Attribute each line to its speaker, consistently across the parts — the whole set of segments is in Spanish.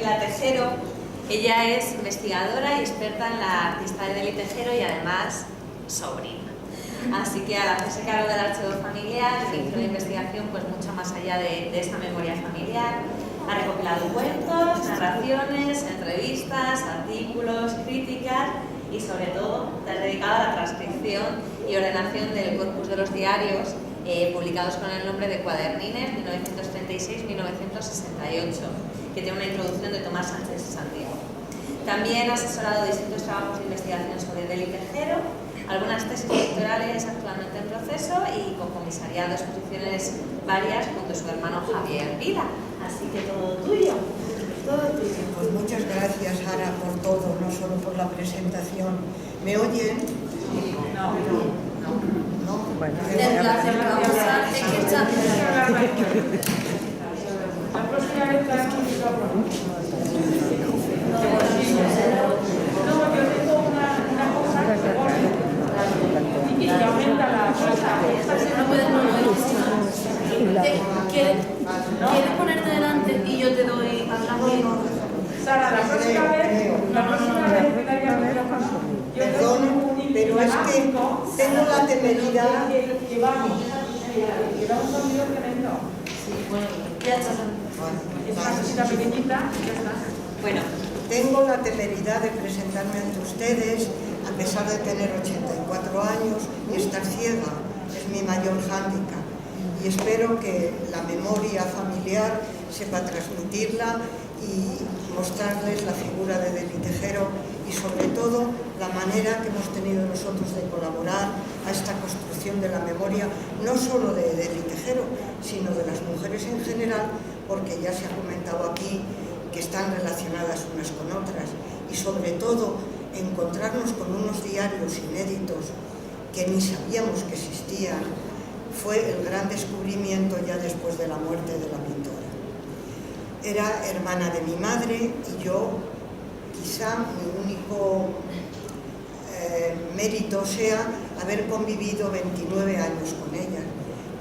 Speaker 1: Pilar Tejero. Ella es investigadora y experta en la artista Edeli Tejero y además sobrina. Así que al hacerse cargo del archivo familiar, hizo una investigación pues mucho más allá de esa memoria familiar. Ha recopilado cuentos, narraciones, entrevistas, artículos, críticas y sobre todo ha dedicado a la transcripción y ordenación del corpus de los diarios publicados con el nombre de Cuadernines 1936-1968, que tiene una introducción de Tomás Sánchez Santiago. También ha asesorado distintos trabajos de investigación sobre Edeli Tejero, algunas tesis doctorales actualmente en proceso y con comisariado de exposiciones varias junto a su hermano Javier Vila. Así que todo tuyo. Todo tuyo.
Speaker 2: Pues muchas gracias, Ara, por todo, no solo por la presentación. ¿Me oyen?
Speaker 3: No.
Speaker 2: Bueno,
Speaker 3: La próxima vez te haremos un micrófono. No, yo tengo una cosa que pone y que aumenta la cosa.
Speaker 4: No puedes ¿Quieres ponerte delante y yo te doy atrás?
Speaker 3: Sara, la próxima vez te daría un micrófono.
Speaker 2: perdón, pero es que tengo la temeridad.
Speaker 3: Llevamos un video tremendo.
Speaker 4: Ya está.
Speaker 3: Es una cosita pequeñita, ya está.
Speaker 1: Bueno,
Speaker 2: Tengo la temeridad de presentarme ante ustedes, a pesar de tener 84 años y estar ciega. Es mi mayor hándicap. Y espero que la memoria familiar sepa transmitirla y mostrarles la figura de Edeli Tejero y sobre todo la manera que hemos tenido nosotros de colaborar a esta construcción de la memoria, no solo de Edeli Tejero, sino de las mujeres en general, porque ya se ha comentado aquí que están relacionadas unas con otras, y sobre todo encontrarnos con unos diarios inéditos que ni sabíamos que existían, fue el gran descubrimiento ya después de la muerte de la pintora. Era hermana de mi madre y yo, quizá mi único mérito sea haber convivido 29 años con ella.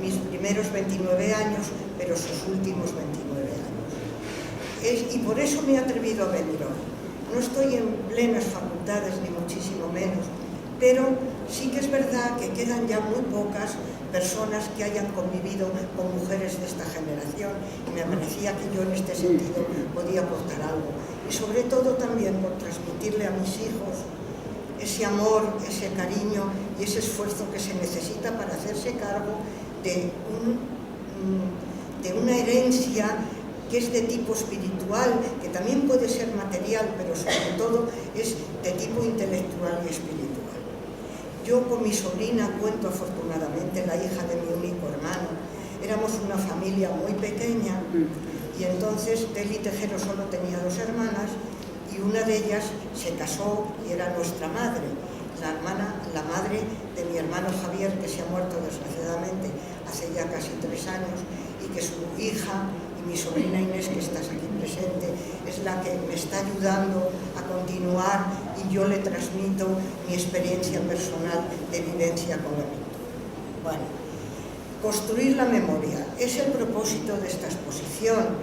Speaker 2: Mis primeros 29 años, pero sus últimos 29 años. Y por eso me he atrevido a venir hoy. No estoy en plenas facultades, ni muchísimo menos, pero sí que es verdad que quedan ya muy pocas personas que hayan convivido con mujeres de esta generación y me parecía que yo en este sentido podía aportar algo. Y sobre todo también por transmitirle a mis hijos ese amor, ese cariño y ese esfuerzo que se necesita para hacerse cargo de una herencia que es de tipo espiritual, que también puede ser material, pero sobre todo es de tipo intelectual y espiritual. Yo con mi sobrina cuento, afortunadamente, la hija de mi único hermano. Éramos una familia muy pequeña y entonces Edeli Tejero solo tenía 2 hermanas y una de ellas se casó y era nuestra madre, la madre de mi hermano Javier, que se ha muerto desgraciadamente hace ya casi 3 años, y que su hija y mi sobrina Inés, que estás aquí presente, es la que me está ayudando a continuar y yo le transmito mi experiencia personal de vivencia con la pintura. Bueno, construir la memoria es el propósito de esta exposición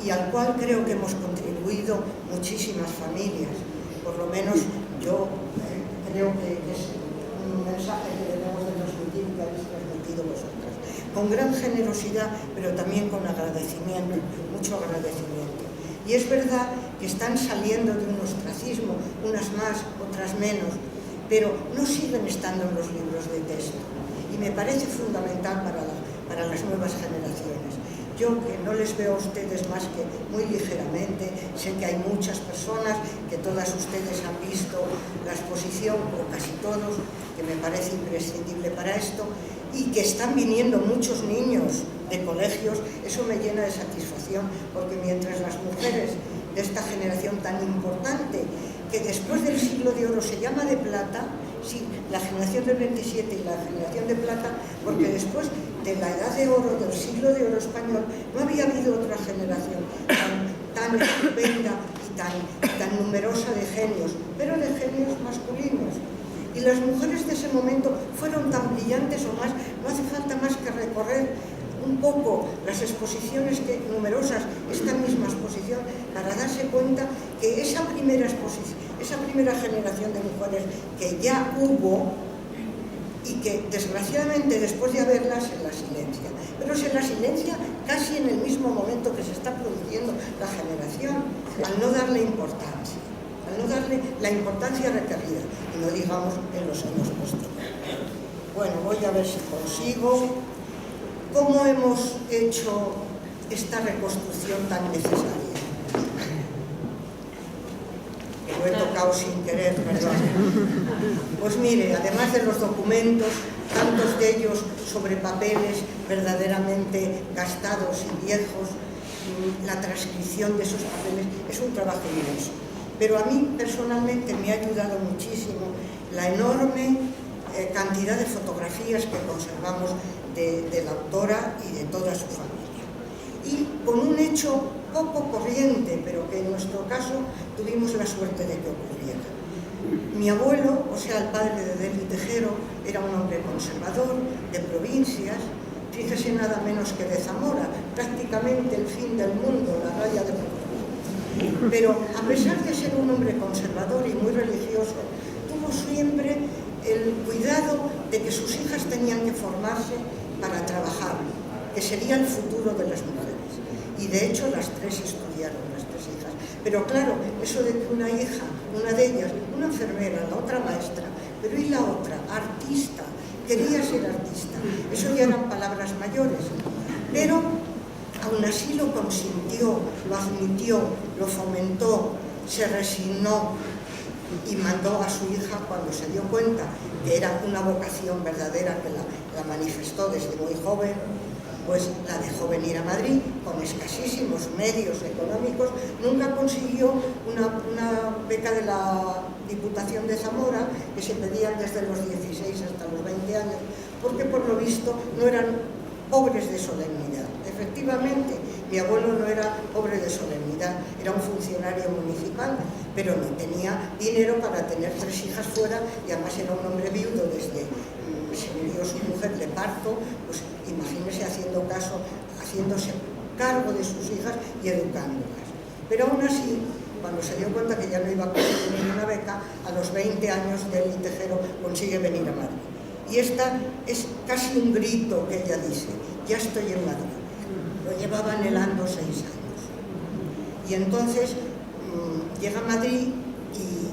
Speaker 2: y al cual creo que hemos contribuido muchísimas familias. Por lo menos yo creo que es un mensaje que debemos de transmitir, que habéis transmitido vosotras. Con gran generosidad, pero también con agradecimiento, mucho agradecimiento. Y es verdad que están saliendo de un ostracismo, unas más, otras menos, pero no siguen estando en los libros de texto. Y me parece fundamental para las nuevas generaciones. Yo, que no les veo a ustedes más que muy ligeramente, sé que hay muchas personas, que todas ustedes han visto la exposición, o casi todos, que me parece imprescindible para esto, y que están viniendo muchos niños de colegios, eso me llena de satisfacción, porque mientras las mujeres de esta generación tan importante, que después del siglo de oro se llama de plata, sí, la generación del 27 y la generación de plata, porque después de la edad de oro, del siglo de oro español, no había habido otra generación tan estupenda y tan numerosa de genios, pero de genios masculinos. Y las mujeres de ese momento fueron tan brillantes o más, no hace falta más que recorrer un poco las exposiciones numerosas, esta misma exposición, para darse cuenta que esa primera exposición, esa primera generación de mujeres que ya hubo y que desgraciadamente después de haberlas se la silencia, pero se la silencia casi en el mismo momento que se está produciendo la generación, al no darle importancia, al no darle la importancia requerida, y no digamos en los años posteriores. Bueno, voy a ver si consigo. ¿Cómo hemos hecho esta reconstrucción tan necesaria? Lo he tocado sin querer, ¿verdad? Pues mire, además de los documentos, tantos de ellos sobre papeles verdaderamente gastados y viejos, la transcripción de esos papeles es un trabajo inmenso. Pero a mí personalmente me ha ayudado muchísimo la enorme cantidad de fotografías que conservamos de la autora y de toda su familia. Y con un hecho poco corriente, pero que en nuestro caso tuvimos la suerte de que ocurriera. Mi abuelo, o sea, el padre de Deli Tejero, era un hombre conservador, de provincias, fíjese nada menos que de Zamora, prácticamente el fin del mundo, la raya de Portugal. Pero a pesar de ser un hombre conservador y muy religioso, tuvo siempre el cuidado de que sus hijas tenían que formarse para trabajar, que sería el futuro de las mujeres. Y de hecho las tres estudiaron, las tres hijas. Pero claro, eso de que una hija, una de ellas, una enfermera, la otra maestra, pero y la otra, artista, quería ser artista. Eso ya eran palabras mayores. Pero aún así lo consintió, lo admitió, lo fomentó, se resignó y mandó a su hija, cuando se dio cuenta que era una vocación verdadera, que la manifestó desde muy joven, pues la dejó venir a Madrid con escasísimos medios económicos. Nunca consiguió una beca de la Diputación de Zamora, que se pedían desde los 16 hasta los 20 años, porque por lo visto no eran pobres de solemnidad. Efectivamente, mi abuelo no era pobre de solemnidad, era un funcionario municipal, pero no tenía dinero para tener tres hijas fuera, y además era un hombre viudo desde se murió su mujer de parto. Pues imagínese haciéndose cargo de sus hijas y educándolas. Pero aún así, cuando se dio cuenta que ya no iba a conseguir una beca, a los 20 años Deli Tejero consigue venir a Madrid. Y esta es casi un grito que ella dice: ya estoy en Madrid. Lo llevaba anhelando 6 años. Y entonces llega a Madrid y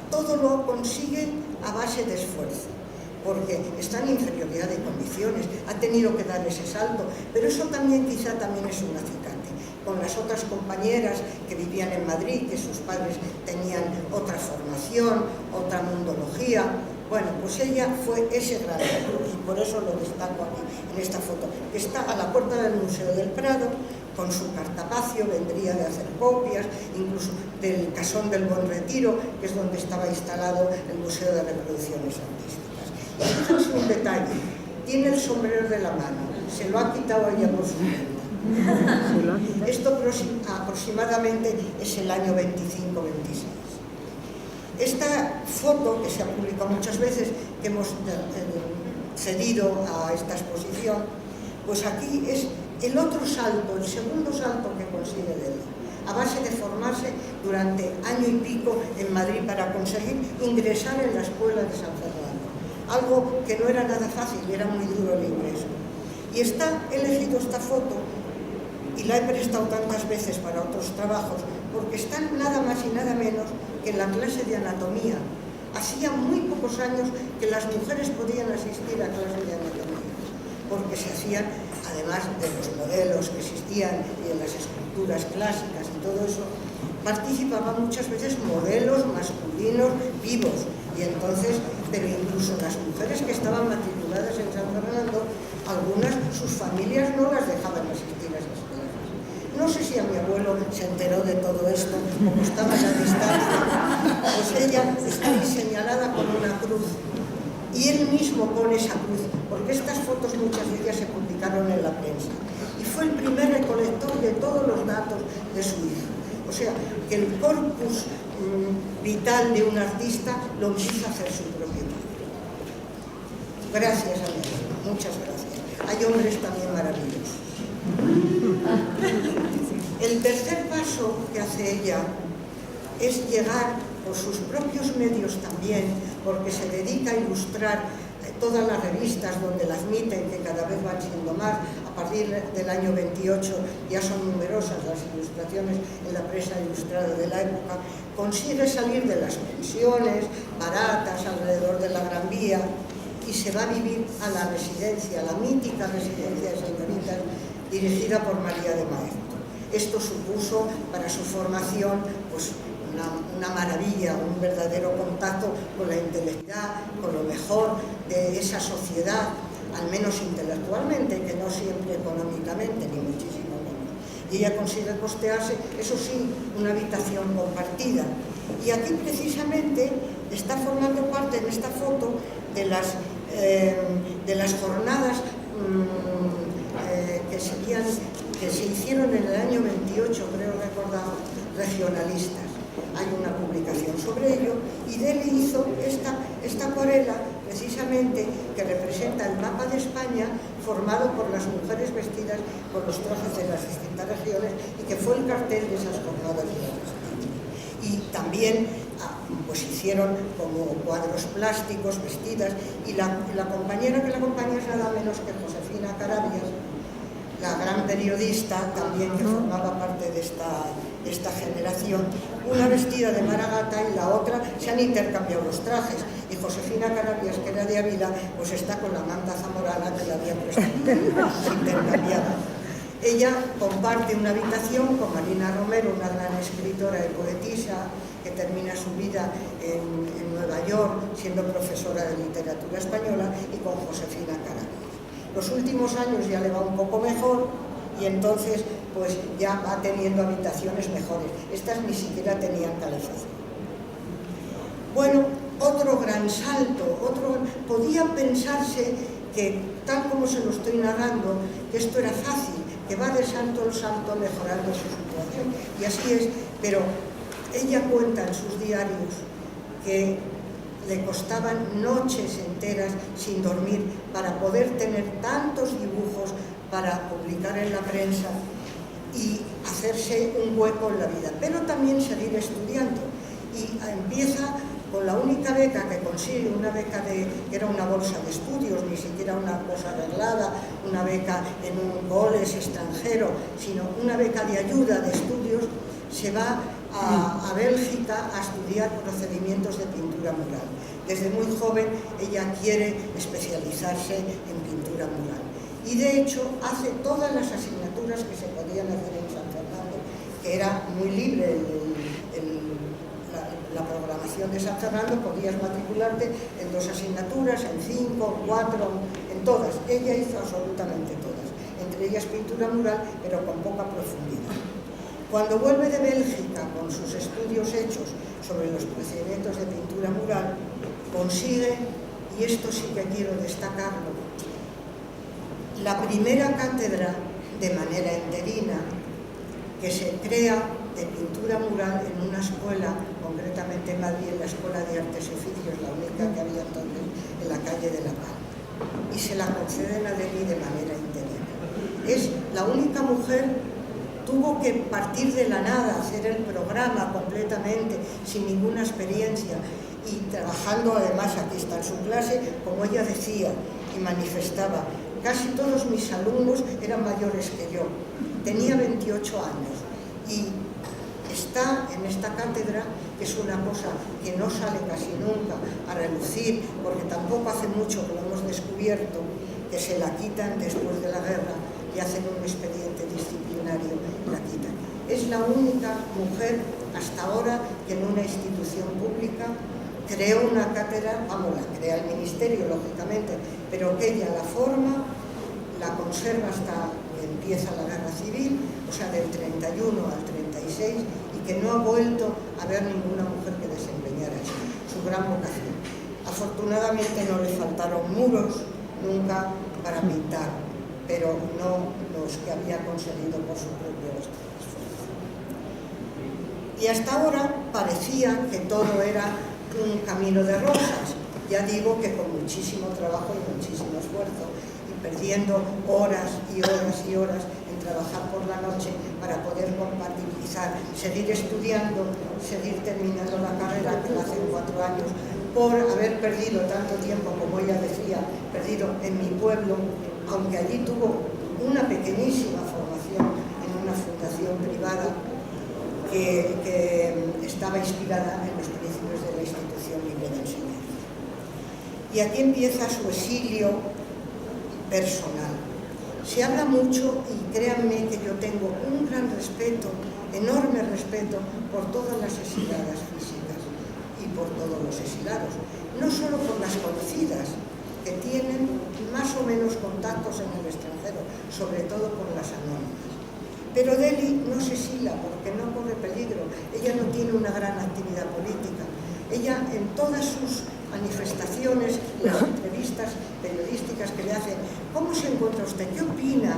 Speaker 2: todo lo consigue a base de esfuerzo, porque está en inferioridad de condiciones, ha tenido que dar ese salto, pero eso también quizá también es un acicate. Con las otras compañeras que vivían en Madrid, que sus padres tenían otra formación, otra mundología, bueno, pues ella fue ese gran logro, y por eso lo destaco aquí en esta foto, que está a la puerta del Museo del Prado, con su cartapacio, vendría de hacer copias, incluso del Casón del Buen Retiro, que es donde estaba instalado el Museo de Reproducciones Artísticas. Y fíjense un detalle, tiene el sombrero de la mano, se lo ha quitado ella por su cuenta. Esto aproximadamente es el año 25-26. Esta foto, que se ha publicado muchas veces, que hemos cedido a esta exposición, pues aquí es el otro salto, el segundo salto que consigue Deli, a base de formarse durante año y pico en Madrid para conseguir ingresar en la escuela de San Fernando. Algo que no era nada fácil, era muy duro el ingreso. Y he elegido esta foto y la he prestado tantas veces para otros trabajos, porque está nada más y nada menos que en la clase de anatomía. Hacía muy pocos años que las mujeres podían asistir a clases de anatomía, porque se hacían, además de los modelos que existían y en las esculturas clásicas y todo eso, participaban muchas veces modelos masculinos vivos. Y entonces, pero incluso las mujeres que estaban matriculadas en San Fernando, algunas, sus familias no las dejaban asistir a esas clases. No sé si a mi abuelo se enteró de todo esto, como estaba a la distancia, pues ella está ahí señalada con una cruz. Y él mismo pone esa cruz, porque estas fotos muchas de ellas se publicaron en la prensa. Y fue el primer recolector de todos los datos de su hija. O sea, que el corpus vital de un artista lo empieza a hacer su propio padre. Gracias a Dios, muchas gracias. hay hombres también maravillosos. El tercer paso que hace ella es llegar por sus propios medios también, porque se dedica a ilustrar todas las revistas donde la admiten, que cada vez van siendo más. A partir del año 28 ya son numerosas las ilustraciones en la prensa ilustrada de la época. Consigue salir de las pensiones baratas alrededor de la Gran Vía y se va a vivir a la residencia, la mítica residencia de señoritas, dirigida por María de Maeztu. Esto supuso para su formación pues, una maravilla, un verdadero contacto con la intelectualidad, con lo mejor de esa sociedad, al menos intelectualmente, que no siempre económicamente, ni muchísimo menos. Y ella consigue costearse, eso sí, una habitación compartida. Y aquí precisamente está formando parte en esta foto de las jornadas que se hicieron en el año 28, creo recordar, regionalistas. Hay una publicación sobre ello, y Deli hizo esta acuarela precisamente que representa el mapa de España formado por las mujeres vestidas con los trajes de las distintas regiones y que fue el cartel de esas jornadas de la España. Y también pues hicieron como cuadros plásticos, vestidas, y la compañera que la acompaña es nada menos que Josefina Carabias, la gran periodista también que formaba parte de esta generación, una vestida de Maragata y la otra se han intercambiado los trajes, y Josefina Carabias, que era de Ávila, pues está con la manta zamorana que le había prestado intercambiada. Ella comparte una habitación con Marina Romero, una gran escritora y poetisa que termina su vida en Nueva York siendo profesora de literatura española, y con Josefina Carabias. Los últimos años ya le va un poco mejor y entonces pues ya va teniendo habitaciones mejores. Estas ni siquiera tenían calefacción. Bueno, otro gran salto, podía pensarse que, tal como se lo estoy narrando, que esto era fácil, que va de santo en santo mejorando su situación. Y así es, pero ella cuenta en sus diarios que le costaban noches enteras sin dormir para poder tener tantos dibujos para publicar en la prensa y hacerse un hueco en la vida, pero también seguir estudiando. Y empieza con la única beca que consigue, una beca que era una bolsa de estudios, ni siquiera una cosa arreglada, una beca en un college extranjero, sino una beca de ayuda de estudios. Se va a Bélgica a estudiar procedimientos de pintura mural. Desde muy joven ella quiere especializarse en pintura mural. Y de hecho hace todas las asignaturas que se podían hacer en San Fernando, que era muy libre la programación de San Fernando, podías matricularte en 2 asignaturas, en 5, 4, en todas. Ella hizo absolutamente todas, entre ellas pintura mural, pero con poca profundidad. Cuando vuelve de Bélgica con sus estudios hechos sobre los procedimientos de pintura mural, consigue, y esto sí que quiero destacarlo, la primera cátedra de manera interina que se crea de pintura mural en una escuela, concretamente en Madrid, en la Escuela de Artes y Oficios, la única que había entonces en la calle de La Palma, y se la conceden a Deli de manera interina. Es la única mujer. Tuvo que partir de la nada, hacer el programa completamente, sin ninguna experiencia, y trabajando, además, aquí está en su clase, como ella decía y manifestaba, casi todos mis alumnos eran mayores que yo, tenía 28 años, y está en esta cátedra, que es una cosa que no sale casi nunca a relucir, porque tampoco hace mucho que lo hemos descubierto, que se la quitan después de la guerra y hacen un expediente disciplinario y la quitan. Es la única mujer hasta ahora que en una institución pública creó una cátedra, vamos, la crea el ministerio, lógicamente, pero que ella la forma, la conserva hasta que empieza la guerra civil, o sea, del 31 al 36, y que no ha vuelto a ver ninguna mujer que desempeñara eso, su gran vocación. Afortunadamente no le faltaron muros nunca para pintar, pero no los que había conseguido por su propio esfuerzo. Y hasta ahora parecía que todo era un camino de rosas, ya digo que con muchísimo trabajo y muchísimo esfuerzo, y perdiendo horas y horas y horas en trabajar por la noche para poder compatibilizar, seguir estudiando, seguir terminando la carrera que hace 4 años, por haber perdido tanto tiempo, como ella decía, perdido en mi pueblo, aunque allí tuvo una pequeñísima formación en una fundación privada que estaba inspirada en los principios de la institución libre de enseñanza. Y aquí empieza su exilio personal. Se habla mucho, y créanme que yo tengo un gran respeto, enorme respeto, por todas las exiladas físicas y por todos los exilados, no solo por las conocidas, que tienen más o menos contactos en el extranjero, sobre todo con las anónimas. Pero Deli no se exila porque no corre peligro, ella no tiene una gran actividad política. Ella, en todas sus manifestaciones, las entrevistas periodísticas que le hacen, ¿cómo se encuentra usted? ¿Qué opina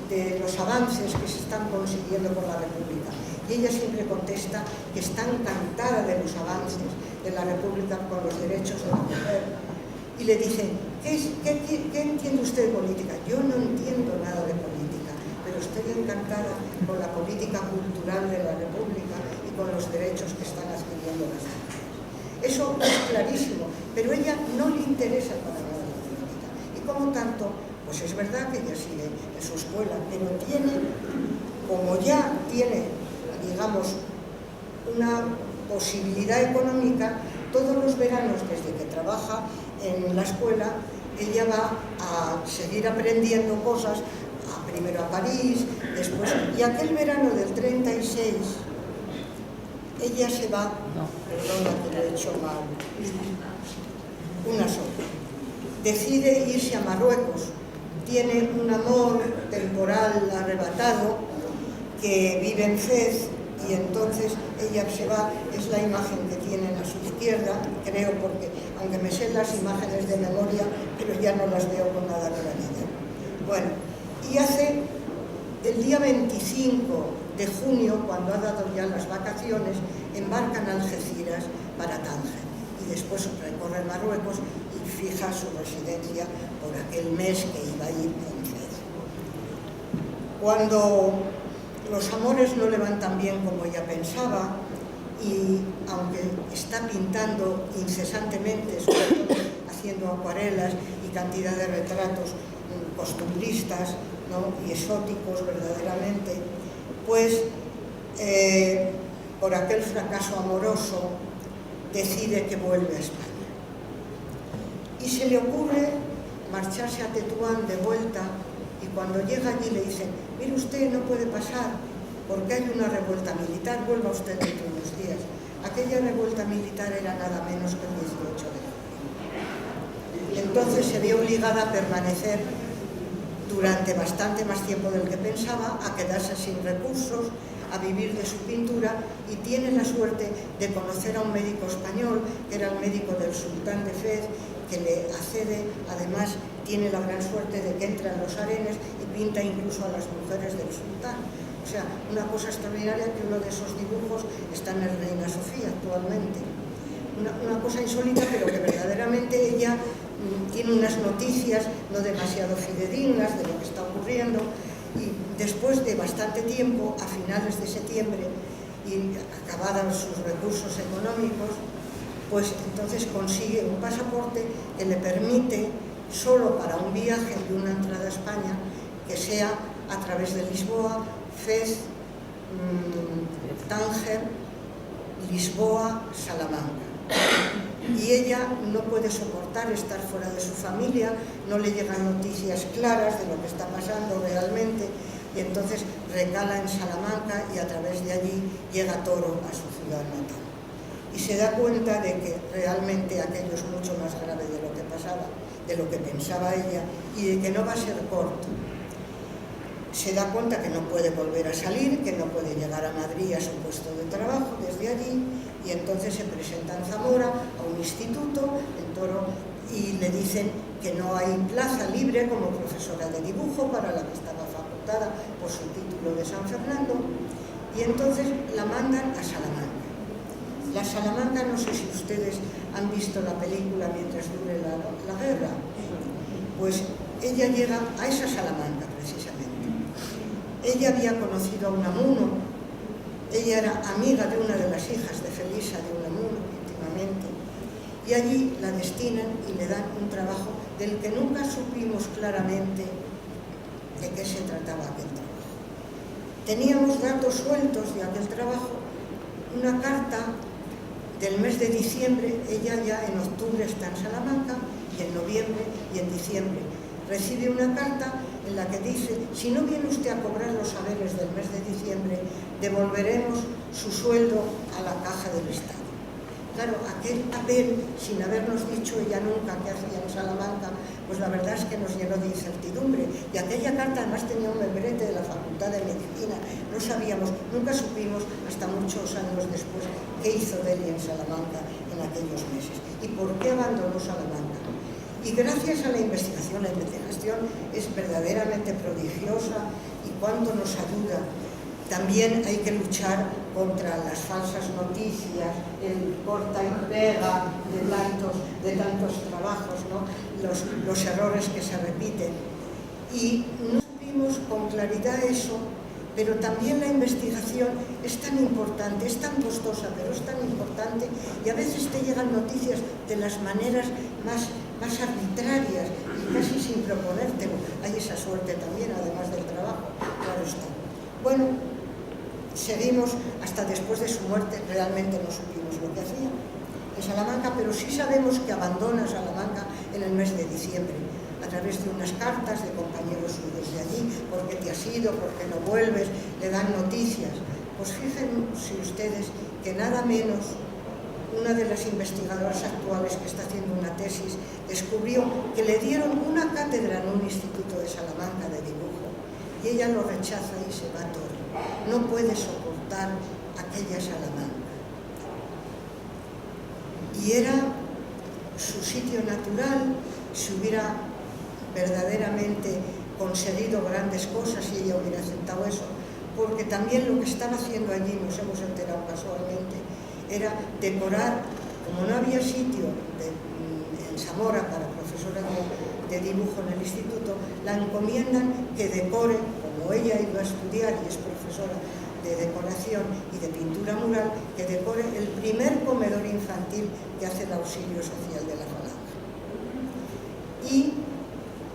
Speaker 2: de los avances que se están consiguiendo por la República? Y ella siempre contesta que está encantada de los avances de la República con los derechos de la mujer. Y le dicen, ¿qué entiende usted de política? Yo no entiendo nada de política, pero estoy encantada con la política cultural de la República y con los derechos que están adquiriendo las mujeres. Eso es clarísimo, pero ella no le interesa para nada la política. Y como tanto, pues es verdad que ella sigue en su escuela, pero tiene, como ya tiene, digamos, una posibilidad económica, todos los veranos, desde que trabaja en la escuela, ella va a seguir aprendiendo cosas, primero a París, después, y aquel verano del 36, ella se va, perdona que lo he hecho mal, una sola, decide irse a Marruecos, tiene un amor temporal arrebatado, que vive en Fez, y entonces ella se va, es la imagen que tienen a su izquierda, creo, porque aunque me sé las imágenes de memoria, pero ya no las veo con nada claridad. Bueno, y hace el día 25 de junio, cuando ha dado ya las vacaciones, embarcan a Algeciras para Tánger, y después recorre Marruecos y fija su residencia por aquel mes que iba a ir en Fez. Cuando los amores no le van tan bien como ella pensaba, y aunque está pintando incesantemente, sobre todo haciendo acuarelas y cantidad de retratos costumbristas, ¿no?, y exóticos verdaderamente, pues por aquel fracaso amoroso decide que vuelve a España. Y se le ocurre marcharse a Tetuán de vuelta, y cuando llega allí le dicen, mire usted, no puede pasar porque hay una revuelta militar, vuelva usted dentro de unos días. Aquella revuelta militar era nada menos que el 18 de julio. Entonces se ve obligada a permanecer durante bastante más tiempo del que pensaba, a quedarse sin recursos, a vivir de su pintura, y tiene la suerte de conocer a un médico español, que era el médico del sultán de Fez, que le accede, además tiene la gran suerte de que entra en los harenes y pinta incluso a las mujeres del sultán. O sea, una cosa extraordinaria, que uno de esos dibujos está en el Reina Sofía actualmente. Una cosa insólita, pero que verdaderamente ella tiene unas noticias no demasiado fidedignas de lo que está ocurriendo, y después de bastante tiempo, a finales de septiembre, y acabados sus recursos económicos, pues entonces consigue un pasaporte que le permite, solo para un viaje y una entrada a España, que sea a través de Lisboa, Fez, Tánger, Lisboa, Salamanca. Y ella no puede soportar estar fuera de su familia, no le llegan noticias claras de lo que está pasando realmente, y entonces recala en Salamanca, y a través de allí llega a Toro, a su ciudad natal. Y se da cuenta de que realmente aquello es mucho más grave de lo que pasaba, de lo que pensaba ella, y de que no va a ser corto. Se da cuenta que no puede volver a salir, que no puede llegar a Madrid a su puesto de trabajo desde allí, y entonces se presenta en Zamora a un instituto, en Toro, y le dicen que no hay plaza libre como profesora de dibujo, para la que estaba facultada por su título de San Fernando, y entonces la mandan a Salamanca. La Salamanca, no sé si ustedes han visto la película Mientras dure la guerra, pues ella llega a esa Salamanca precisamente. Ella había conocido a Unamuno, ella era amiga de una de las hijas de Felisa de Unamuno íntimamente, y allí la destinan y le dan un trabajo del que nunca supimos claramente de qué se trataba aquel trabajo. Teníamos datos sueltos de aquel trabajo, una carta del mes de diciembre, ella ya en octubre está en Salamanca, y en noviembre y en diciembre recibe una carta en la que dice: si no viene usted a cobrar los saberes del mes de diciembre, devolveremos su sueldo a la caja del Estado. Claro, aquel papel, sin habernos dicho ella nunca qué hacía en Salamanca, pues la verdad es que nos llenó de incertidumbre. Y aquella carta además tenía un membrete de la Facultad de Medicina. No sabíamos, nunca supimos hasta muchos años después qué hizo Deli en Salamanca en aquellos meses y por qué abandonó Salamanca. Y gracias a la investigación es verdaderamente prodigiosa y cuánto nos ayuda. También hay que luchar contra las falsas noticias, el corta y pega de tantos trabajos, ¿no? Los errores que se repiten. Y no supimos con claridad eso, pero también la investigación es tan importante, es tan costosa, pero es tan importante, y a veces te llegan noticias de las maneras más arbitrarias y casi sin proponértelo. Hay esa suerte también, además del trabajo, claro está. Bueno, seguimos hasta después de su muerte, realmente no supimos lo que hacía en Salamanca, pero sí sabemos que abandona Salamanca en el mes de diciembre, a través de unas cartas de compañeros suyos de allí: ¿por qué te has ido? ¿Por qué no vuelves? Le dan noticias. Pues fíjense ustedes que nada menos una de las investigadoras actuales que está haciendo una tesis descubrió que le dieron una cátedra en un instituto de Salamanca de dibujo y ella lo rechaza y se va a Toro. No puede soportar aquella Salamanca. Y era su sitio natural. Si hubiera verdaderamente conseguido grandes cosas y ella hubiera aceptado eso, porque también lo que están haciendo allí, nos hemos enterado casualmente, era decorar, como no había sitio en Zamora para profesora de dibujo en el instituto, la encomiendan que decore, como ella iba a estudiar y es profesora de decoración y de pintura mural, que decore el primer comedor infantil que hace el Auxilio Social de la Falange. Y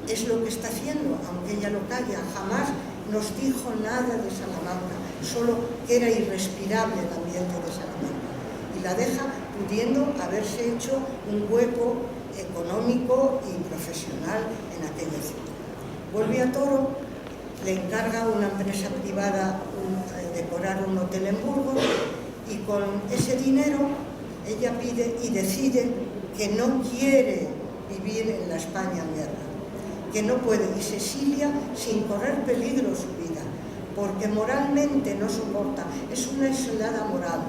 Speaker 2: es lo que está haciendo, aunque ella lo calla. Jamás nos dijo nada de Salamanca, solo que era irrespirable el ambiente de Salamanca. Y la deja pudiendo haberse hecho un hueco económico y profesional en aquella ciudad. Vuelve a Toro, le encarga a una empresa privada decorar un hotel en Burgos, y con ese dinero ella pide y decide que no quiere vivir en la España en guerra, que no puede, y se exilia sin correr peligro su vida, porque moralmente no soporta, es una exilada moral.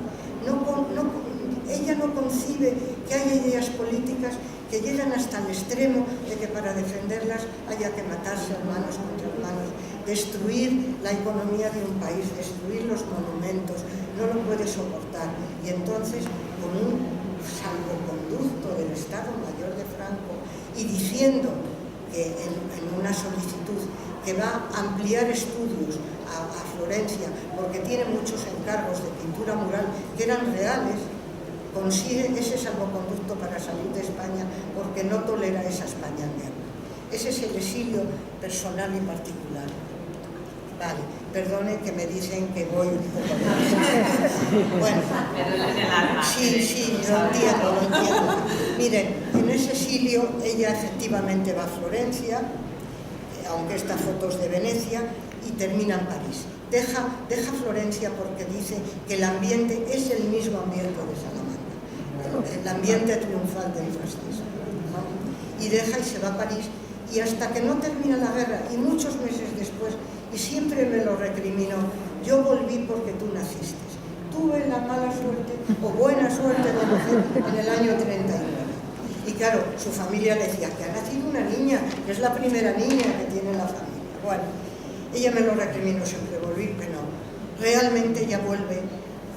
Speaker 2: Ella no concibe que haya ideas políticas que llegan hasta el extremo de que para defenderlas haya que matarse hermanos contra hermanos, destruir la economía de un país, destruir los monumentos, no lo puede soportar. Y entonces, con un salvoconducto del Estado Mayor de Franco y diciendo que en una solicitud que va a ampliar estudios a Florencia, porque tiene muchos encargos de pintura mural que eran reales, consigue ese salvoconducto para salir de España, porque no tolera esa España en guerra. Ese es el exilio personal y particular. Vale, perdone que me dicen que voy un poco lejos. Bueno, sí, lo entiendo. Miren, en ese exilio ella efectivamente va a Florencia, aunque esta foto es de Venecia, y termina en París. Deja Florencia porque dice que el ambiente es el mismo ambiente de Salamanca, el ambiente triunfal del fascismo, ¿no? Y deja y se va a París, y hasta que no termina la guerra, y muchos meses después, y siempre me lo recriminó: yo volví porque tú naciste. Tuve la mala suerte o buena suerte de nacer en el año 39. Y claro, su familia le decía que ha nacido una niña, que es la primera niña que tiene la familia. Bueno, ella me lo recriminó siempre, volví, pero realmente ella vuelve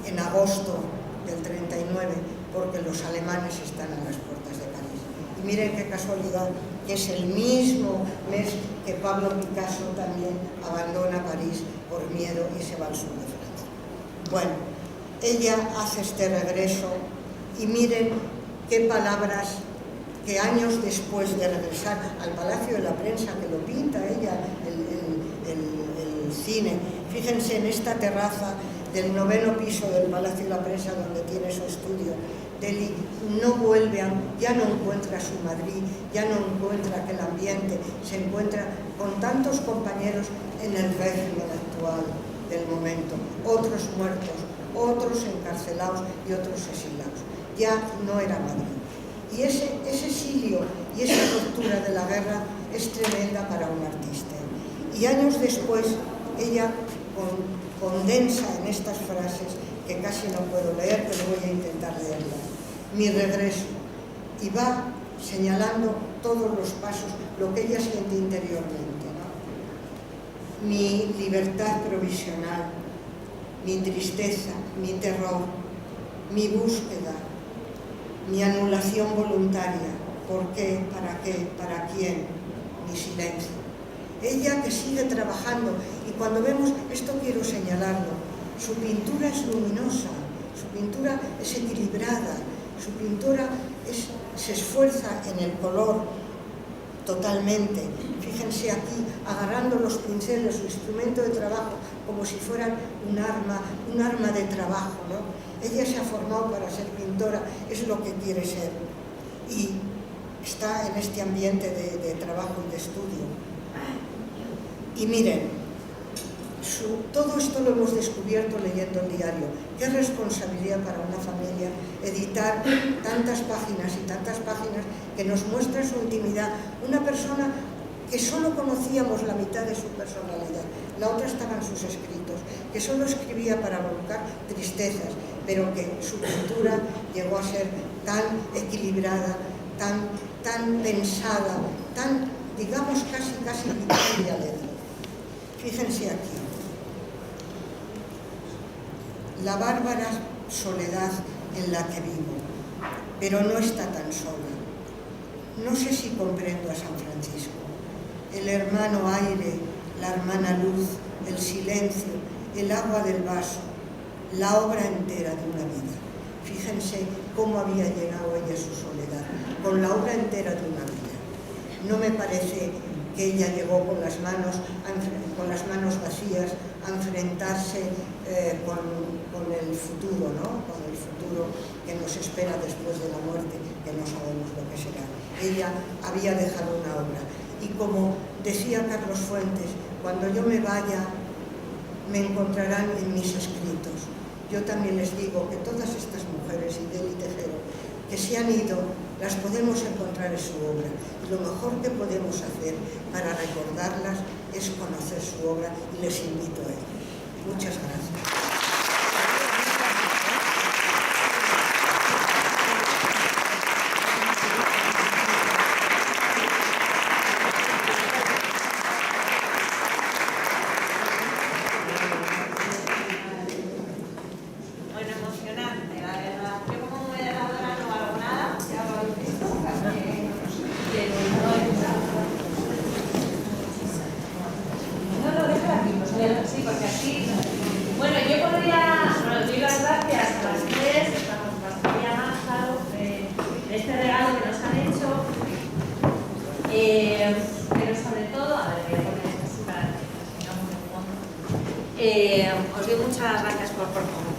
Speaker 2: en agosto del 39, porque los alemanes están a las puertas de París. Y miren qué casualidad que es el mismo mes que Pablo Picasso también abandona París por miedo y se va al sur de Francia. Bueno, ella hace este regreso y miren qué palabras que años después de regresar al Palacio de la Prensa, que lo pinta ella, el cine, fíjense en esta terraza del 9º piso del Palacio de la Prensa donde tiene su estudio, Delhi no vuelve, ya no encuentra su Madrid, ya no encuentra aquel ambiente, se encuentra con tantos compañeros en el régimen actual del momento, otros muertos, otros encarcelados y otros exiliados. Ya no era Madrid. Y ese exilio y esa ruptura de la guerra es tremenda para un artista. Y años después ella condensa en estas frases, que casi no puedo leer, pero voy a intentar leerlas, mi regreso, y va señalando todos los pasos, lo que ella siente interiormente, ¿no? Mi libertad provisional, mi tristeza, mi terror, mi búsqueda, mi anulación voluntaria, ¿por qué? ¿Para quién? Mi silencio. Ella que sigue trabajando, y cuando vemos, esto quiero señalarlo, su pintura es luminosa, su pintura es equilibrada, su pintura se esfuerza en el color totalmente. Fíjense aquí, agarrando los pinceles, su instrumento de trabajo, como si fueran un arma de trabajo, ¿no? Ella se ha formado para ser pintora, es lo que quiere ser, y está en este ambiente de trabajo y de estudio. Y miren, todo esto lo hemos descubierto leyendo el diario. Qué responsabilidad para una familia editar tantas páginas y tantas páginas que nos muestra su intimidad. Una persona que solo conocíamos la mitad de su personalidad, la otra estaban sus escritos, que solo escribía para volcar tristezas, pero que su pintura llegó a ser tan equilibrada, tan pensada, tan, digamos, casi vital y alegre. Fíjense aquí. La bárbara soledad en la que vivo, pero no está tan sola. No sé si comprendo a San Francisco. El hermano aire, la hermana luz, el silencio, el agua del vaso, la obra entera de una vida. Fíjense cómo había llenado ella su soledad, con la obra entera de una vida. No me parece que ella llegó con las manos vacías a enfrentarse con el futuro, ¿no? Con el futuro que nos espera después de la muerte, que no sabemos lo que será. Ella había dejado una obra. Y como decía Carlos Fuentes, cuando yo me vaya, me encontrarán en mis escritos. Yo también les digo que todas estas mujeres, y Delhi Tejero, que se han ido, las podemos encontrar en su obra. Y lo mejor que podemos hacer para recordarlas es conocer su obra, y les invito a ello. Muchas gracias.
Speaker 1: Os doy muchas gracias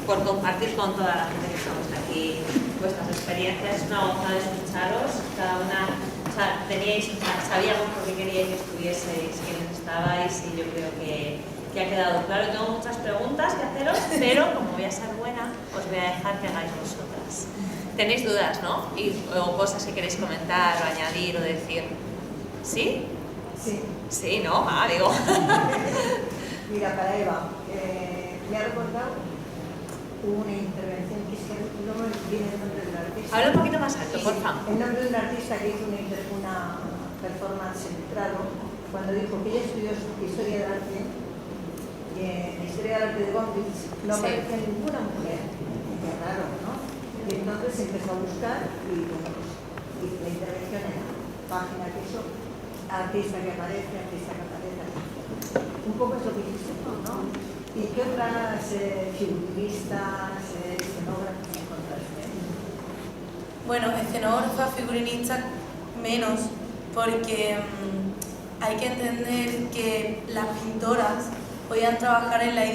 Speaker 1: por compartir con toda la gente que estamos aquí vuestras experiencias. Es una gozada escucharos. Cada una, sabíamos por qué queríais que estuvieseis, quiénes estabais, y yo creo que ha quedado claro. Tengo muchas preguntas que haceros, pero como voy a ser buena, os voy a dejar que hagáis vosotras. Tenéis dudas, ¿no? O cosas que queréis comentar o añadir o decir. ¿Sí?
Speaker 5: Sí.
Speaker 1: Sí, ¿no? Digo.
Speaker 5: Mira, para Eva, me ha recordado una intervención que es que no me viene el nombre del artista.
Speaker 1: Habla un poquito más alto, por favor.
Speaker 5: El nombre de un artista que hizo una performance en el Prado, cuando dijo que ella estudió historia del arte, y en la historia del arte de Gombrich no aparecía ninguna mujer. Qué raro, ¿no? Y entonces empezó a buscar y bueno, pues, la intervención era página, que eso, artista que aparece, un poco es lo que hiciste tú, ¿no? ¿Y qué otras figuristas, escenógrafas encontraste?
Speaker 4: Bueno, escenógrafas, figurinistas, menos, porque hay que entender que las pintoras podían trabajar en la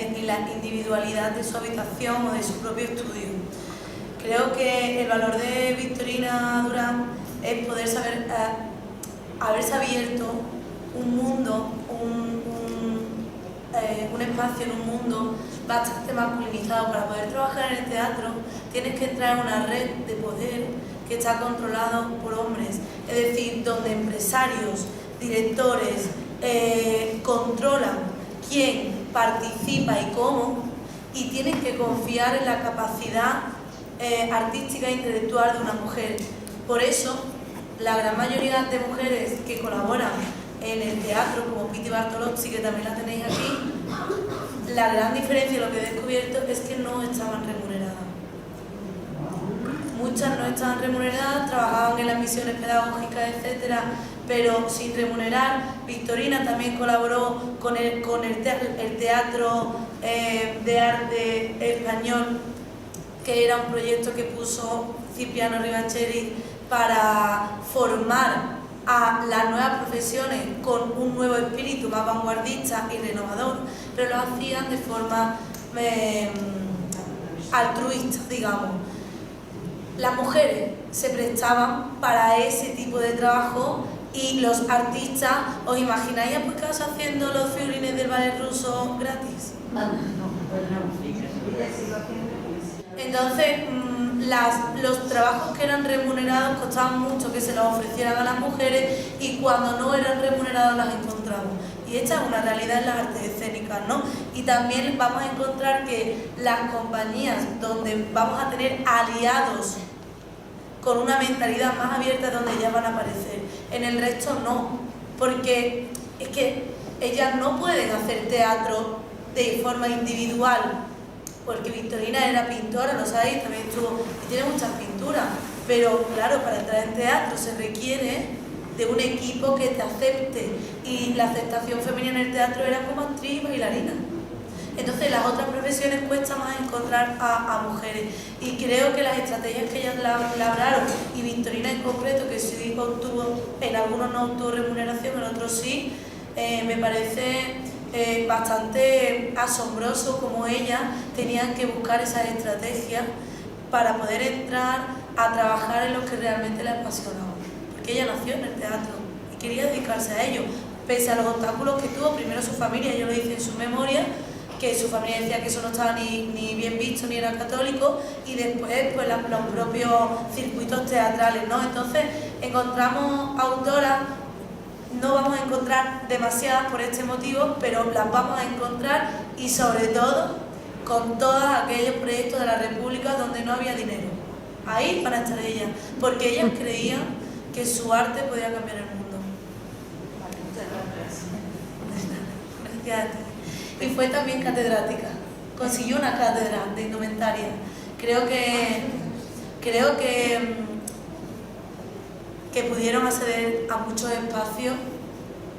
Speaker 4: individualidad de su habitación o de su propio estudio. Creo que el valor de Victorina Durán es poder saber haberse abierto un mundo, un espacio en un mundo bastante masculinizado. Para poder trabajar en el teatro tienes que entrar en una red de poder que está controlado por hombres, es decir, donde empresarios, directores controlan quién participa y cómo, y tienen que confiar en la capacidad artística e intelectual de una mujer. Por eso, la gran mayoría de mujeres que colaboran en el teatro, como Piti Bartolozzi, que también la tenéis aquí, la gran diferencia, lo que he descubierto, es que no estaban remuneradas. Muchas no estaban remuneradas, trabajaban en las misiones pedagógicas, etcétera, pero sin remunerar. Victorina también colaboró con el Teatro de Arte Español, que era un proyecto que puso Cipriano Rivacheri para formar a las nuevas profesiones con un nuevo espíritu más vanguardista y renovador, pero lo hacían de forma altruista, digamos. Las mujeres se prestaban para ese tipo de trabajo y los artistas, ¿os imagináis a Picasso haciendo los figurines del ballet ruso gratis? Entonces, los trabajos que eran remunerados costaban mucho que se los ofrecieran a las mujeres, y cuando no eran remunerados las encontramos. Y esta es una realidad en las artes escénicas, ¿no? Y también vamos a encontrar que las compañías donde vamos a tener aliados con una mentalidad más abierta es donde ellas van a aparecer. En el resto no, porque es que ellas no pueden hacer teatro de forma individual, porque Victorina era pintora, lo sabéis, también estuvo, y tiene muchas pinturas, pero claro, para entrar en teatro se requiere de un equipo que te acepte, y la aceptación femenina en el teatro era como actriz y bailarina. Entonces las otras profesiones cuesta más encontrar a mujeres, y creo que las estrategias que ellas labraron, y Victorina en concreto, que sí obtuvo, en algunos no obtuvo remuneración, en otros sí, me parece bastante asombroso como ellas tenían que buscar esas estrategias para poder entrar a trabajar en lo que realmente les apasionaba, porque ella nació en el teatro y quería dedicarse a ello, pese a los obstáculos que tuvo. Primero su familia, yo lo hice en su memoria, que su familia decía que eso no estaba ni bien visto ni era católico, y después pues los propios circuitos teatrales, ¿no? Entonces encontramos autoras. No vamos a encontrar demasiadas por este motivo, pero las vamos a encontrar, y sobre todo con todos aquellos proyectos de la República donde no había dinero. Ahí van a estar ellas, porque ellas creían que su arte podía cambiar el mundo.
Speaker 5: Vale, muchas gracias.
Speaker 4: Gracias. Y fue también catedrática, consiguió una cátedra de indumentaria. Creo que pudieron acceder a muchos espacios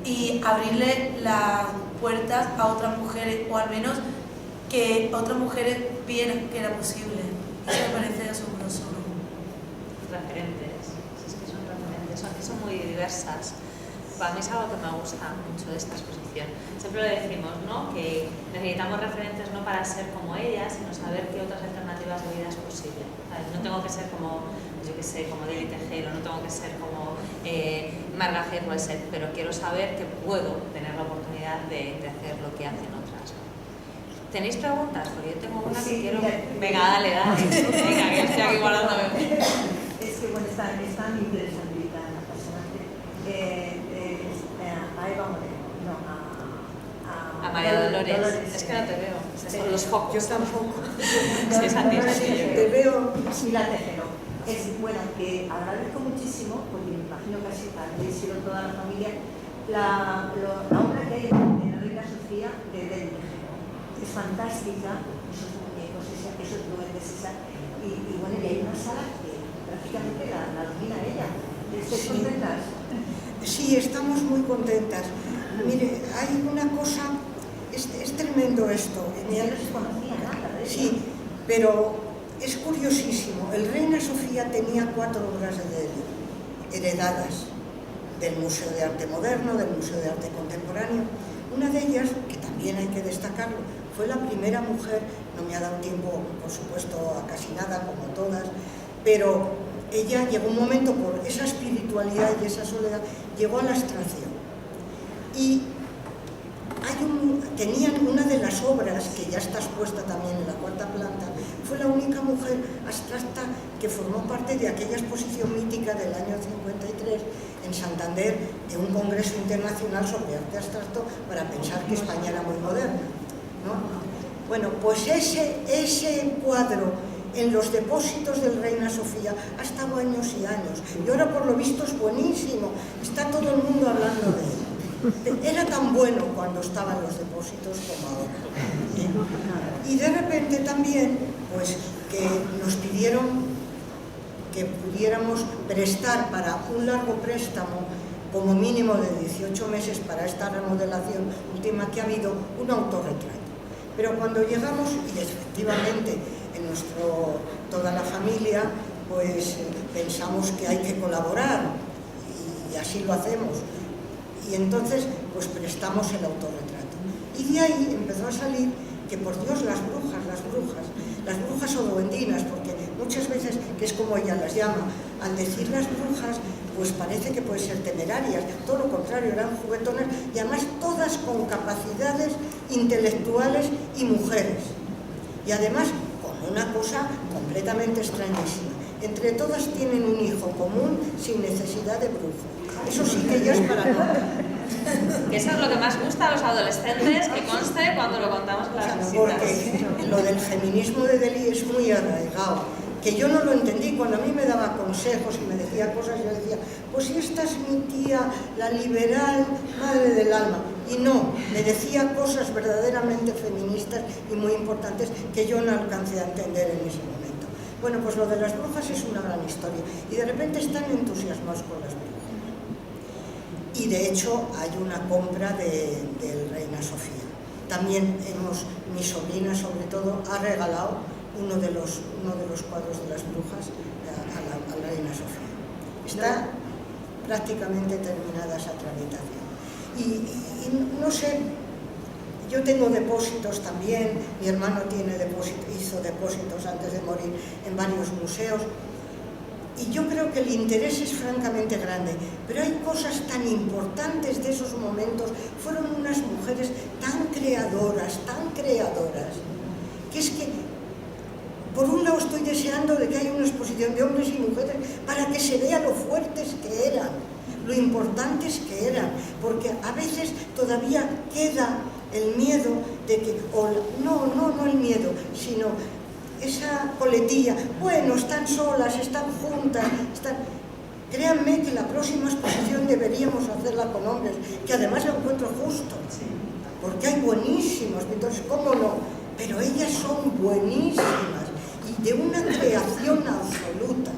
Speaker 4: y abrirle las puertas a otras mujeres, o al menos que otras mujeres vieran que era posible. Eso me parece asombroso, ¿no?
Speaker 1: Referentes, es que son referentes, son muy diversas. Para mí es algo que me gusta mucho de esta exposición. Siempre lo decimos, ¿no? Que necesitamos referentes no para ser como ellas, sino saber qué otras alternativas de vida es posible. No tengo que ser como, yo qué sé, como Deli Tejero, no tengo que ser como Marga Gerweser, pero quiero saber que puedo tener la oportunidad de hacer lo que hacen otras. ¿Tenéis preguntas? Porque yo tengo una que quiero... Venga, dale. Venga, que estoy aquí guardándome.
Speaker 5: Es que bueno, está interesante y tan apasionante. A Eva Moreno, no,
Speaker 1: a María Dolores. Es que no te veo. Son los focos.
Speaker 2: Yo tampoco.
Speaker 5: Te veo. Pilar Tejero. Bueno, que agradezco muchísimo, porque me imagino que así habéis sido toda la familia, la obra que hay en la Reina Sofía de Deli Tejero. Es fantástica, esos muñecos, esos duendes, y bueno, y hay una sala que prácticamente la domina ella. ¿Estáis contentas?
Speaker 2: Sí, estamos muy contentas. Mire, hay una cosa, es tremendo esto.
Speaker 5: Yo no se conocía nada de eso.
Speaker 2: Sí, pero es curiosísimo. El Reina Sofía tenía 4 obras de Delhi, heredadas del Museo de Arte Moderno, del Museo de Arte Contemporáneo. Una de ellas, que también hay que destacarlo, fue la primera mujer, no me ha dado tiempo, por supuesto, a casi nada, como todas, pero ella llegó un momento, por esa espiritualidad y esa soledad, llegó a la abstracción. Y tenían una de las obras, que ya está expuesta también en la 4ª planta, fue la única mujer abstracta que formó parte de aquella exposición mítica del año 53 en Santander, de un congreso internacional sobre arte abstracto, para pensar que España era muy moderna, ¿no? Bueno, pues ese cuadro en los depósitos del Reina Sofía ha estado años y años, y ahora por lo visto es buenísimo, está todo el mundo hablando de él. Era tan bueno cuando estaban los depósitos como ahora. Y de repente también, pues, que nos pidieron que pudiéramos prestar para un largo préstamo, como mínimo de 18 meses para esta remodelación última que ha habido, un autorretrato. Pero cuando llegamos, y efectivamente en toda la familia, pues pensamos que hay que colaborar, y así lo hacemos. Y entonces, pues prestamos el autorretrato. Y de ahí empezó a salir que, por Dios, las brujas odoendinas, porque muchas veces, que es como ella las llama, al decir las brujas, pues parece que pueden ser temerarias, todo lo contrario, eran juguetonas, y además todas con capacidades intelectuales y mujeres. Y además, con una cosa completamente extrañísima, entre todas tienen un hijo común sin necesidad de brujo. Eso sí que ya es para nada.
Speaker 1: Que eso es lo que más gusta a los adolescentes, que conste cuando lo contamos en las visitas.
Speaker 2: Porque lo del feminismo de Delhi es muy arraigado, que yo no lo entendí. Cuando a mí me daba consejos y me decía cosas, yo decía, pues si esta es mi tía, la liberal, madre del alma. Y no, me decía cosas verdaderamente feministas y muy importantes que yo no alcancé a entender en ese momento. Bueno, pues lo de las brujas es una gran historia, y de repente están entusiasmados con las brujas. Y de hecho hay una compra del Reina Sofía. También mi sobrina sobre todo ha regalado uno de los cuadros de las brujas a la Reina Sofía. Está prácticamente terminada esa tramitación. Y no sé, yo tengo depósitos también, mi hermano hizo depósitos antes de morir en varios museos. Y yo creo que el interés es francamente grande, pero hay cosas tan importantes de esos momentos. Fueron unas mujeres tan creadoras, que es que, por un lado, estoy deseando de que haya una exposición de hombres y mujeres para que se vea lo fuertes que eran, lo importantes que eran, porque a veces todavía queda el miedo de que, no el miedo, sino esa coletilla, bueno, están solas, están juntas, Créanme que la próxima exposición deberíamos hacerla con hombres, que además lo encuentro justo, porque hay buenísimos pintores, ¿cómo no? Pero ellas son buenísimas y de una creación absoluta,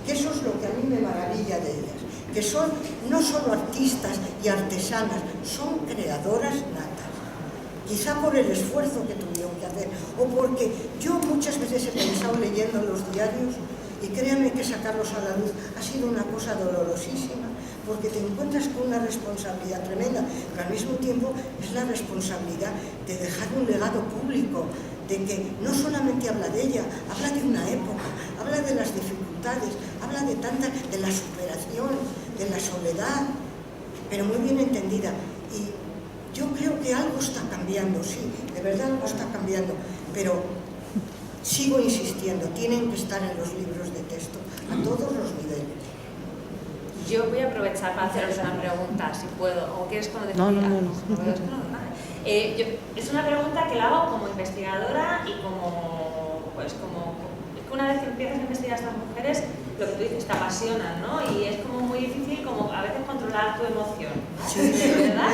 Speaker 2: que eso es lo que a mí me maravilla de ellas, que son no solo artistas y artesanas, son creadoras natas. Quizá por el esfuerzo que tuvieron que hacer, o porque yo muchas veces he pensado leyendo los diarios, y créanme que sacarlos a la luz ha sido una cosa dolorosísima, porque te encuentras con una responsabilidad tremenda, pero al mismo tiempo es la responsabilidad de dejar un legado público, de que no solamente habla de ella, habla de una época, habla de las dificultades, habla de la superación, de la soledad, pero muy bien entendida. Y yo creo que algo está cambiando, sí, de verdad algo está cambiando, pero sigo insistiendo, tienen que estar en los libros de texto a todos los niveles.
Speaker 1: Yo voy a aprovechar para haceros una pregunta, si puedo, o quieres que lo decida.
Speaker 6: No.
Speaker 1: Es una pregunta que la hago como investigadora y como tú una vez que empiezas a investigar a estas mujeres, lo que tú dices, te apasionan, ¿no? Y es como muy difícil como a veces controlar tu emoción, ¿no? ¿Verdad?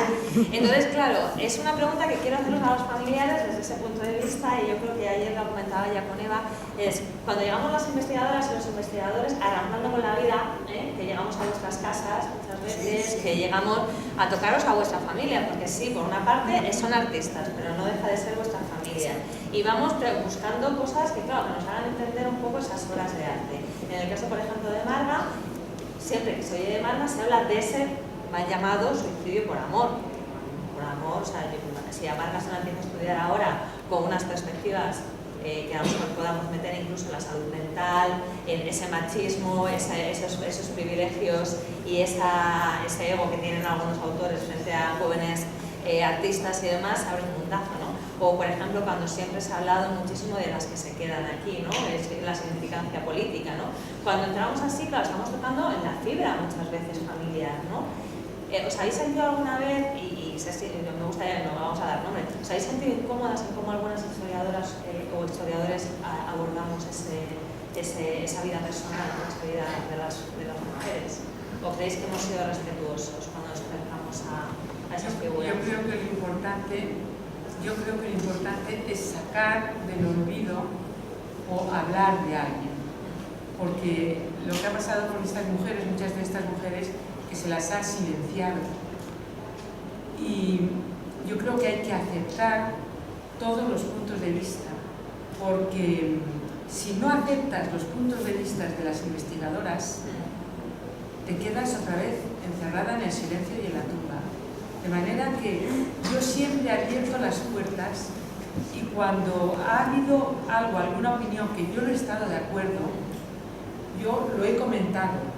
Speaker 1: Entonces, claro, es una pregunta que quiero haceros a los familiares desde ese punto de vista, y yo creo que ayer lo comentaba ya con Eva, es cuando llegamos las investigadoras y los investigadores arrancando con la vida, que llegamos a vuestras casas muchas veces, que llegamos a tocaros a vuestra familia, porque sí, por una parte son artistas, pero no deja de ser vuestra familia. Y vamos buscando cosas que, claro, que nos hagan entender un poco esas obras de arte. En el caso, por ejemplo, de Marga, siempre que se oye de Marga se habla de ese mal llamado suicidio por amor. Por amor, o sea, si a Marga se la empieza a estudiar ahora con unas perspectivas que a lo mejor podamos meter incluso en la salud mental, en ese machismo, esos privilegios y ese ego que tienen algunos autores frente a jóvenes artistas y demás, abre un mundazo, ¿no? O, por ejemplo, cuando siempre se ha hablado muchísimo de las que se quedan aquí, ¿no? Es la significancia política, ¿no? Cuando entramos así, claro, estamos tocando en la fibra muchas veces familiar, ¿no? ¿Os habéis sentido alguna vez, y me gustaría, no vamos a dar nombre, os habéis sentido incómodas en cómo algunas historiadoras o historiadores abordamos esa vida personal, esa vida de las mujeres? ¿O creéis que hemos sido respetuosos cuando nos acercamos a esas figuras?
Speaker 6: Yo creo que lo importante es sacar del olvido o hablar de alguien, porque lo que ha pasado con estas mujeres, muchas de estas mujeres, que se las ha silenciado, y yo creo que hay que aceptar todos los puntos de vista, porque si no aceptas los puntos de vista de las investigadoras, te quedas otra vez encerrada en el silencio y en la tumba. De manera que yo siempre he abierto las puertas, y cuando ha habido algo, alguna opinión que yo no he estado de acuerdo, yo lo he comentado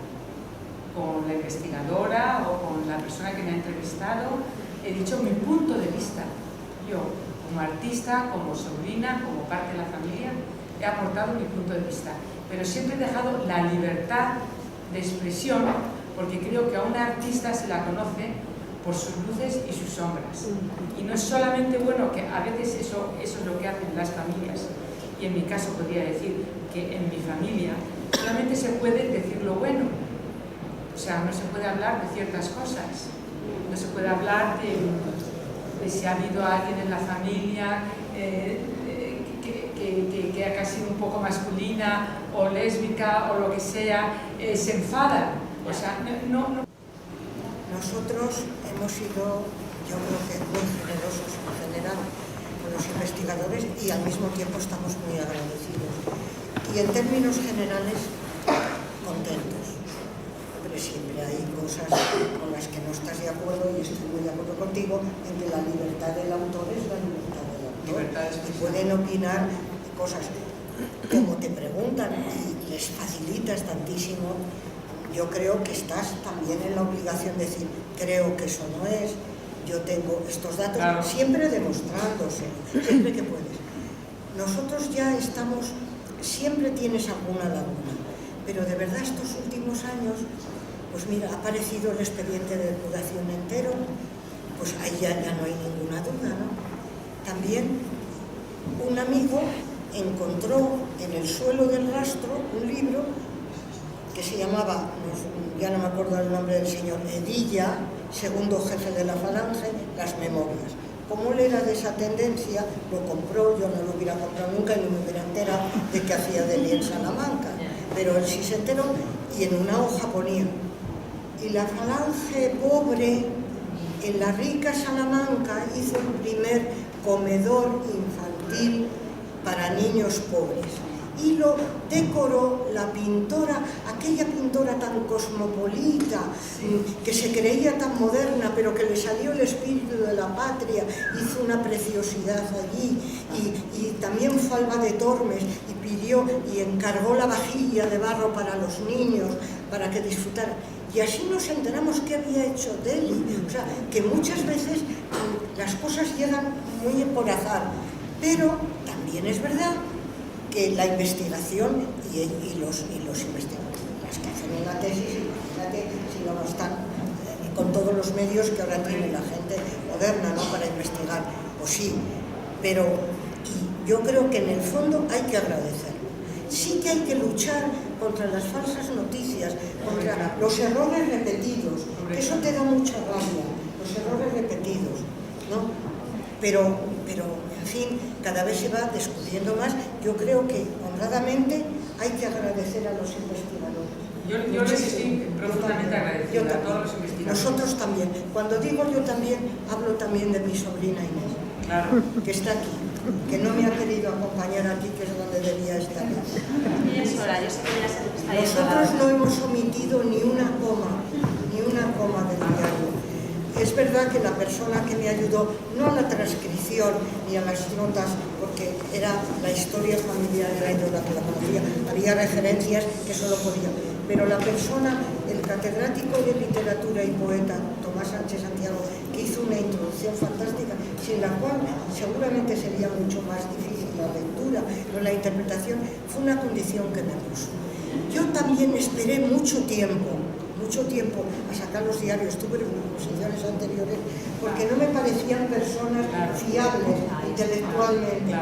Speaker 6: con la investigadora o con la persona que me ha entrevistado. He dicho mi punto de vista. Yo, como artista, como sobrina, como parte de la familia, he aportado mi punto de vista, pero siempre he dejado la libertad de expresión, porque creo que a una artista se la conoce por sus luces y sus sombras, y no es solamente bueno, que a veces eso es lo que hacen las familias, y en mi caso podría decir que en mi familia solamente se puede decir lo bueno, o sea, no se puede hablar de ciertas cosas, no se puede hablar de si ha habido alguien en la familia que ha sido un poco masculina o lésbica o lo que sea, se enfada, o sea, no.
Speaker 2: Nosotros hemos sido, yo creo que muy generosos en general con los investigadores, y al mismo tiempo estamos muy agradecidos. Y en términos generales, contentos. Pero siempre hay cosas con las que no estás de acuerdo, y estoy muy de acuerdo contigo en que la libertad del autor es la libertad del autor. Y pueden opinar cosas como te preguntan y les facilitas tantísimo. Yo creo que estás también en la obligación de decir, creo que eso no es, yo tengo estos datos, claro, siempre demostrándose, siempre que puedes. Nosotros ya estamos, siempre tienes alguna laguna, pero de verdad estos últimos años, pues mira, ha aparecido el expediente de depuración entero, pues ahí ya no hay ninguna duda, ¿no? También un amigo encontró en el suelo del rastro un libro que se llamaba, ya no me acuerdo el nombre del señor, Edilla, segundo jefe de la Falange, Las Memorias. Como él era de esa tendencia, lo compró, yo no lo hubiera comprado nunca y no me hubiera enterado de que hacía de él en Salamanca. Pero él sí se enteró, y en una hoja ponía, y la Falange pobre, en la rica Salamanca, hizo el primer comedor infantil para niños pobres. Y lo decoró la pintora, aquella pintora tan cosmopolita, que se creía tan moderna, pero que le salió el espíritu de la patria, hizo una preciosidad allí, y también fue Alba de Tormes, y pidió y encargó la vajilla de barro para los niños, para que disfrutaran. Y así nos enteramos qué había hecho Delhi. O sea, que muchas veces las cosas llegan muy por azar, pero también es verdad que la investigación y los investigadores, las que hacen una tesis, imagínate si no están con todos los medios que ahora tiene la gente moderna, ¿no?, para investigar, pues sí, pero yo creo que en el fondo hay que agradecerlo. sí que hay que luchar contra las falsas noticias, contra los errores repetidos, que eso te da mucha rabia, los errores repetidos, ¿no? Pero, en fin, cada vez se va descubriendo más. Yo creo que, honradamente, hay que agradecer a los investigadores.
Speaker 6: Yo les estoy profundamente agradecida a todos los investigadores.
Speaker 2: Nosotros también. Cuando digo yo también, hablo también de mi sobrina Inés,
Speaker 6: claro,
Speaker 2: que está aquí, que no me ha querido acompañar aquí, que es donde debía estar.
Speaker 1: Ella es hora, yo sé que ella está yendo.
Speaker 2: Nosotros no hemos omitido ni una coma del diario. Es verdad que la persona que me ayudó, no a la transcripción ni a las notas, porque era la historia familiar, era yo la que la conocía, había referencias que solo podía, pero la persona, el catedrático de literatura y poeta Tomás Sánchez Santiago, que hizo una introducción fantástica, sin la cual seguramente sería mucho más difícil la lectura, pero la interpretación fue una condición que me puso. Yo también esperé mucho tiempo a sacar los diarios, tuve posiciones anteriores, porque no me parecían personas fiables intelectualmente.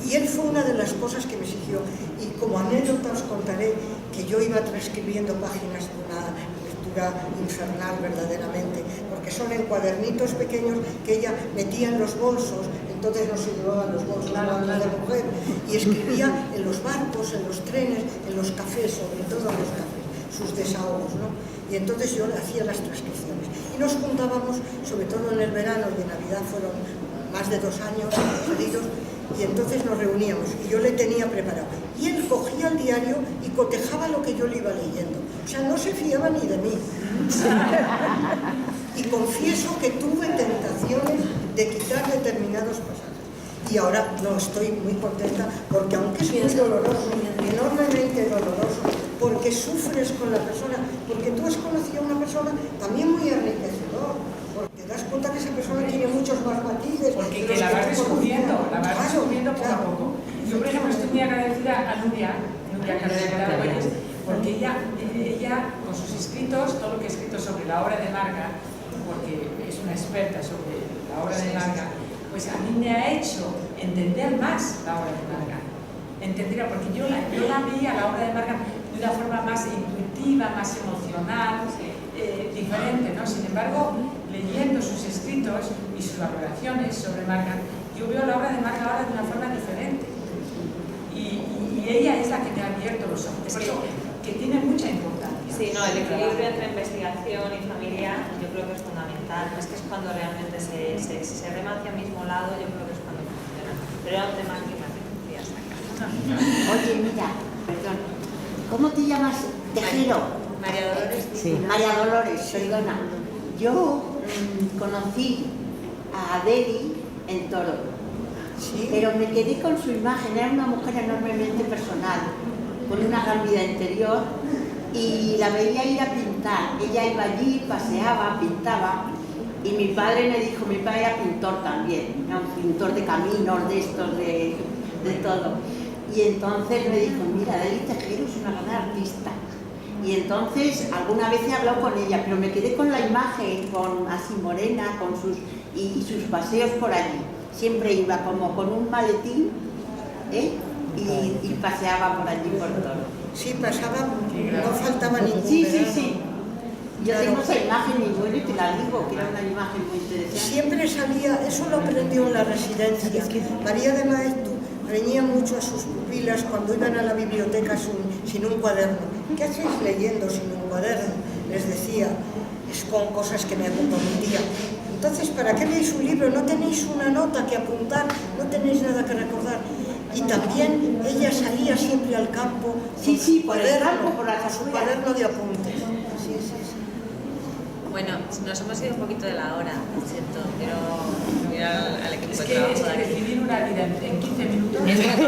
Speaker 2: Y él fue una de las cosas que me exigió. Y como anécdota os contaré que yo iba transcribiendo páginas de una lectura infernal verdaderamente, porque son en cuadernitos pequeños que ella metía en los bolsos, entonces nos llevaban los bolsos de mujer, y escribía en los barcos, en los trenes, en los cafés, sobre todo en los cafés, sus desahogos, ¿no? Y entonces yo hacía las transcripciones. Y nos juntábamos, sobre todo en el verano y en Navidad fueron más de 2 años seguidos, y entonces nos reuníamos y yo le tenía preparado. Y él cogía el diario y cotejaba lo que yo le iba leyendo. O sea, no se fiaba ni de mí. Y confieso que tuve tentaciones de quitar determinados pasajes. Y ahora no, estoy muy contenta, porque aunque es muy doloroso, enormemente doloroso, porque sufres con la persona, porque tú has conocido a una persona también muy enriquecedor, porque te das cuenta que esa persona tiene muchos más matices.
Speaker 6: Porque que la vas descubriendo, poco a poco. Yo, por ejemplo, estoy muy agradecida a Nuria Carrera Güelles, porque ella, con sus escritos, todo lo que ha escrito sobre la obra de Marga, porque es una experta sobre la obra de Marga, pues a mí me ha hecho entender más la obra de Marga. Entenderá, porque yo la veía la obra de Marga de una forma más intuitiva, más emocional, diferente, ¿no? Sin embargo, leyendo sus escritos y sus valoraciones sobre Marga, yo veo la obra de Marga ahora de una forma diferente. Y ella es la que me ha abierto los ojos. Por eso, que tiene mucha importancia.
Speaker 1: Sí, no, el equilibrio entre investigación y familia yo creo que es fundamental. No es que es cuando realmente si se rema hacia el mismo lado, yo creo que es cuando funciona. Pero era un tema que me apetecía sacar.
Speaker 7: Oye, mira, perdón, ¿cómo te llamas? Tejero.
Speaker 1: María Dolores.
Speaker 7: Sí. María Dolores, perdona. Yo conocí a Adeli en Toro,
Speaker 2: ¿Sí?
Speaker 7: pero me quedé con su imagen. Era una mujer enormemente personal, con una gran vida interior, y la veía ir a pintar. Ella iba allí, paseaba, pintaba, y mi padre me dijo, mi padre era pintor también, era un pintor de caminos, de estos, de todo. Y entonces me dijo, mira, Adeli Tejero es una gran artista. Y entonces alguna vez he hablado con ella, pero me quedé con la imagen, así morena, con sus paseos por allí. Siempre iba como con un maletín, y paseaba por allí por todo.
Speaker 2: Sí, pasaba, no faltaba ningún
Speaker 7: Sí. Yo
Speaker 2: Claro.
Speaker 7: tengo esa imagen y bueno, y te la digo, que era una imagen muy interesante.
Speaker 2: Siempre salía, eso lo aprendió en la residencia. María de Maeztu reñía mucho a sus pupilas cuando iban a la biblioteca sin un cuaderno. ¿Qué hacéis leyendo sin un cuaderno? Les decía, es con cosas que me comprometía. Entonces, ¿para qué leéis un libro? No tenéis una nota que apuntar, no tenéis nada que recordar. Y también ella salía siempre al campo
Speaker 7: Sí,
Speaker 2: con su
Speaker 7: por el
Speaker 2: cuaderno,
Speaker 7: campo, por las
Speaker 2: con su
Speaker 7: afueras.
Speaker 2: cuaderno de apuntes. Sí.
Speaker 1: Bueno, nos hemos ido un poquito de la hora, lo siento, quiero mirar al equipo
Speaker 6: Es
Speaker 1: de
Speaker 6: que
Speaker 1: trabajo de aquí.
Speaker 6: definir una vida en 15 minutos.
Speaker 1: Es muy